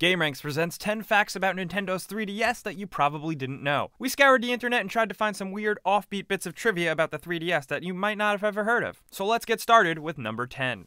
gameranx presents 10 facts about Nintendo's 3DS that you probably didn't know. We scoured the internet and tried to find some weird offbeat bits of trivia about the 3DS that you might not have ever heard of. So let's get started with number 10.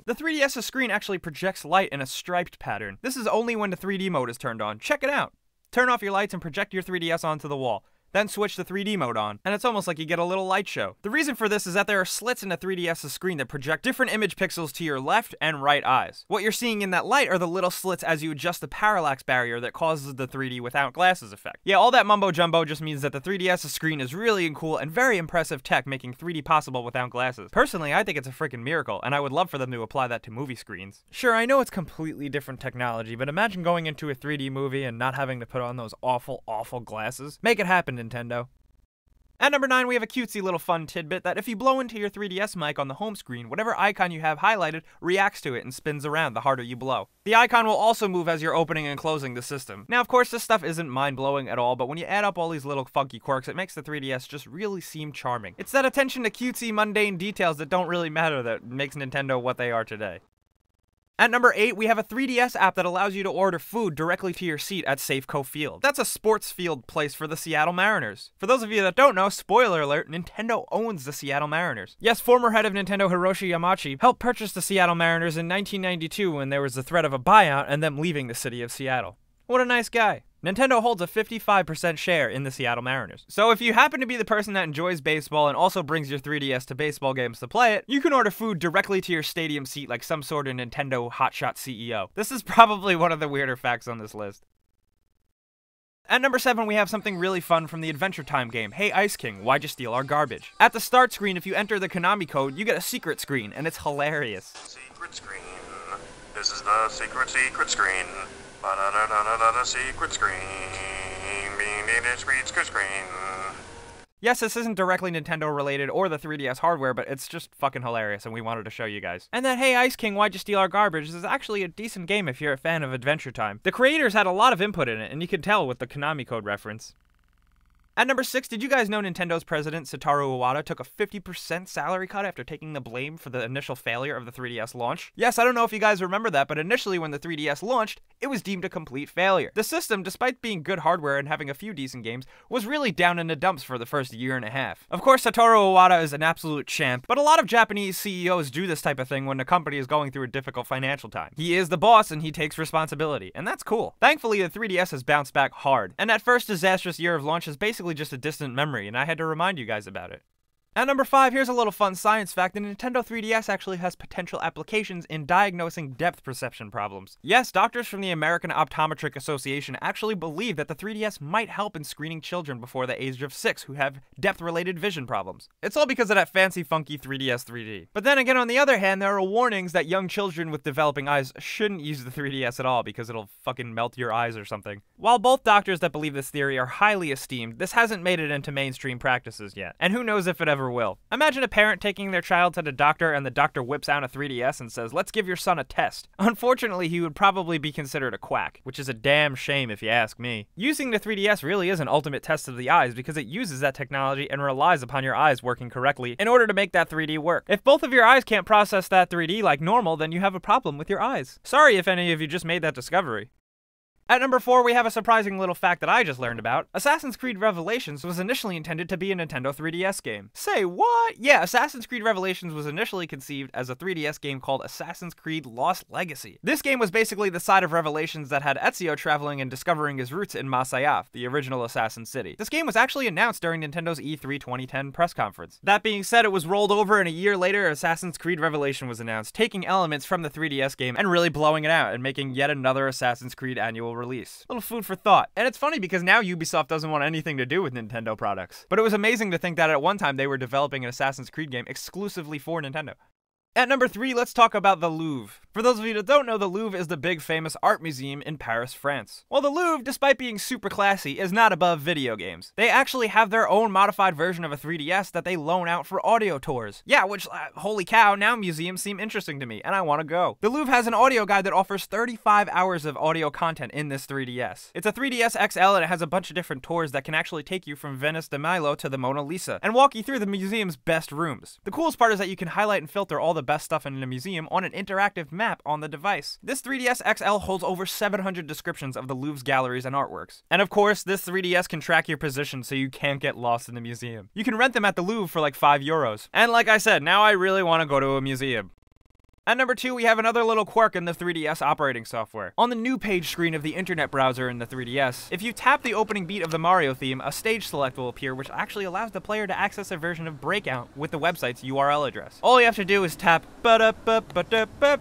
The 3DS's screen actually projects light in a striped pattern. This is only when the 3D mode is turned on. Check it out. Turn off your lights and project your 3DS onto the wall. Then switch the 3D mode on, and it's almost like you get a little light show. The reason for this is that there are slits in the 3DS's screen that project different image pixels to your left and right eyes. What you're seeing in that light are the little slits as you adjust the parallax barrier that causes the 3D without glasses effect. Yeah, all that mumbo jumbo just means that the 3DS's screen is really cool and very impressive tech, making 3D possible without glasses. Personally, I think it's a freaking miracle, and I would love for them to apply that to movie screens. Sure, I know it's completely different technology, but imagine going into a 3D movie and not having to put on those awful glasses. Make it happen, Nintendo. At number 9, we have a cutesy little fun tidbit that if you blow into your 3DS mic on the home screen, whatever icon you have highlighted reacts to it and spins around the harder you blow. The icon will also move as you're opening and closing the system. Now, of course, this stuff isn't mind-blowing at all, but when you add up all these little funky quirks, it makes the 3DS just really seem charming. It's that attention to cutesy, mundane details that don't really matter that makes Nintendo what they are today. At number 8, we have a 3DS app that allows you to order food directly to your seat at Safeco Field. That's a sports field place for the Seattle Mariners. For those of you that don't know, spoiler alert, Nintendo owns the Seattle Mariners. Yes, former head of Nintendo Hiroshi Yamauchi helped purchase the Seattle Mariners in 1992 when there was the threat of a buyout and them leaving the city of Seattle. What a nice guy. Nintendo holds a 55% share in the Seattle Mariners. So if you happen to be the person that enjoys baseball and also brings your 3DS to baseball games to play it, you can order food directly to your stadium seat like some sort of Nintendo hotshot CEO. This is probably one of the weirder facts on this list. At number 7, we have something really fun from the Adventure Time game, Hey Ice King, Why'd You Steal Our Garbage? At the start screen, if you enter the Konami code, you get a secret screen, and it's hilarious. Secret screen. This is the secret screen. Ba-da-da-da-da-da, secret screen. Secret screen. Yes, this isn't directly Nintendo related or the 3DS hardware, but it's just fucking hilarious and we wanted to show you guys. And that Hey Ice King, Why'd You Steal Our Garbage is actually a decent game if you're a fan of Adventure Time. The creators had a lot of input in it, and you can tell with the Konami code reference. At number 6, did you guys know Nintendo's president, Satoru Iwata, took a 50% salary cut after taking the blame for the initial failure of the 3DS launch? Yes, I don't know if you guys remember that, but initially when the 3DS launched, it was deemed a complete failure. The system, despite being good hardware and having a few decent games, was really down in the dumps for the first year and a half. Of course, Satoru Iwata is an absolute champ, but a lot of Japanese CEOs do this type of thing when the company is going through a difficult financial time. He is the boss and he takes responsibility, and that's cool. Thankfully, the 3DS has bounced back hard, and that first disastrous year of launch is basically just a distant memory, and I had to remind you guys about it. At number 5, here's a little fun science fact. The Nintendo 3DS actually has potential applications in diagnosing depth perception problems. Yes, doctors from the American Optometric Association actually believe that the 3DS might help in screening children before the age of 6 who have depth-related vision problems. It's all because of that fancy, funky 3DS 3D. But then again, on the other hand, there are warnings that young children with developing eyes shouldn't use the 3DS at all because it'll fucking melt your eyes or something. While both doctors that believe this theory are highly esteemed, this hasn't made it into mainstream practices yet. And who knows if it ever will. Imagine a parent taking their child to the doctor and the doctor whips out a 3DS and says, "Let's give your son a test." Unfortunately, he would probably be considered a quack, which is a damn shame if you ask me. Using the 3DS really is an ultimate test of the eyes because it uses that technology and relies upon your eyes working correctly in order to make that 3D work. If both of your eyes can't process that 3D like normal, then you have a problem with your eyes. Sorry if any of you just made that discovery. At number 4, we have a surprising little fact that I just learned about. Assassin's Creed Revelations was initially intended to be a Nintendo 3DS game. Say what? Yeah, Assassin's Creed Revelations was initially conceived as a 3DS game called Assassin's Creed Lost Legacy. This game was basically the side of Revelations that had Ezio traveling and discovering his roots in Masyaf, the original Assassin City. This game was actually announced during Nintendo's E3 2010 press conference. That being said, it was rolled over and a year later, Assassin's Creed Revelation was announced, taking elements from the 3DS game and really blowing it out and making yet another Assassin's Creed annual release. Little food for thought. And it's funny because now Ubisoft doesn't want anything to do with Nintendo products. But it was amazing to think that at one time they were developing an Assassin's Creed game exclusively for Nintendo. At number 3, let's talk about the Louvre. For those of you that don't know, the Louvre is the big famous art museum in Paris, France. Well, the Louvre, despite being super classy, is not above video games. They actually have their own modified version of a 3DS that they loan out for audio tours. Yeah, which, holy cow, now museums seem interesting to me, and I want to go. The Louvre has an audio guide that offers 35 hours of audio content in this 3DS. It's a 3DS XL and it has a bunch of different tours that can actually take you from Venice de Milo to the Mona Lisa, and walk you through the museum's best rooms. The coolest part is that you can highlight and filter all the the best stuff in a museum on an interactive map on the device. This 3DS XL holds over 700 descriptions of the Louvre's galleries and artworks. And of course, this 3DS can track your position so you can't get lost in the museum. You can rent them at the Louvre for like €5. And like I said, now I really want to go to a museum. At number 2, we have another little quirk in the 3DS operating software. On the new page screen of the internet browser in the 3DS, if you tap the opening beat of the Mario theme, a stage select will appear which actually allows the player to access a version of Breakout with the website's URL address. All you have to do is tap ba-da-ba-ba-da-ba.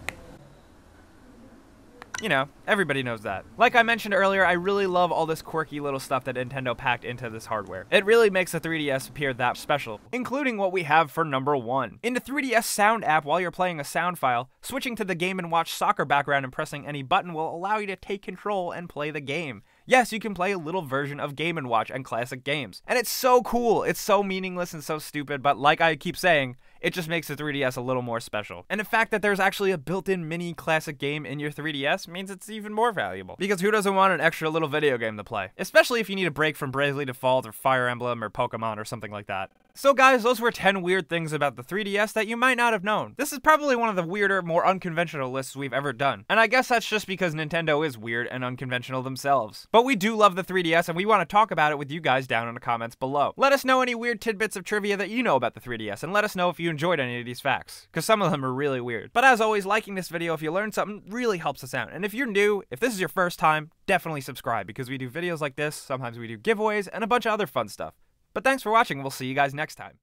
You know, everybody knows that. Like I mentioned earlier, I really love all this quirky little stuff that Nintendo packed into this hardware. It really makes the 3DS appear that special, including what we have for number 1. In the 3DS Sound app, while you're playing a sound file, switching to the Game & Watch soccer background and pressing any button will allow you to take control and play the game. Yes, you can play a little version of Game & Watch and classic games. And it's so cool, it's so meaningless and so stupid, but like I keep saying, it just makes the 3DS a little more special. And the fact that there's actually a built-in mini classic game in your 3DS means it's even more valuable. Because who doesn't want an extra little video game to play? Especially if you need a break from Bravely Default or Fire Emblem or Pokemon or something like that. So guys, those were 10 weird things about the 3DS that you might not have known. This is probably one of the weirder, more unconventional lists we've ever done. And I guess that's just because Nintendo is weird and unconventional themselves. But we do love the 3DS and we want to talk about it with you guys down in the comments below. Let us know any weird tidbits of trivia that you know about the 3DS and let us know if you enjoyed any of these facts, because some of them are really weird. But as always, liking this video if you learned something really helps us out. And if you're new, if this is your first time, definitely subscribe because we do videos like this, sometimes we do giveaways, and a bunch of other fun stuff. But thanks for watching, we'll see you guys next time.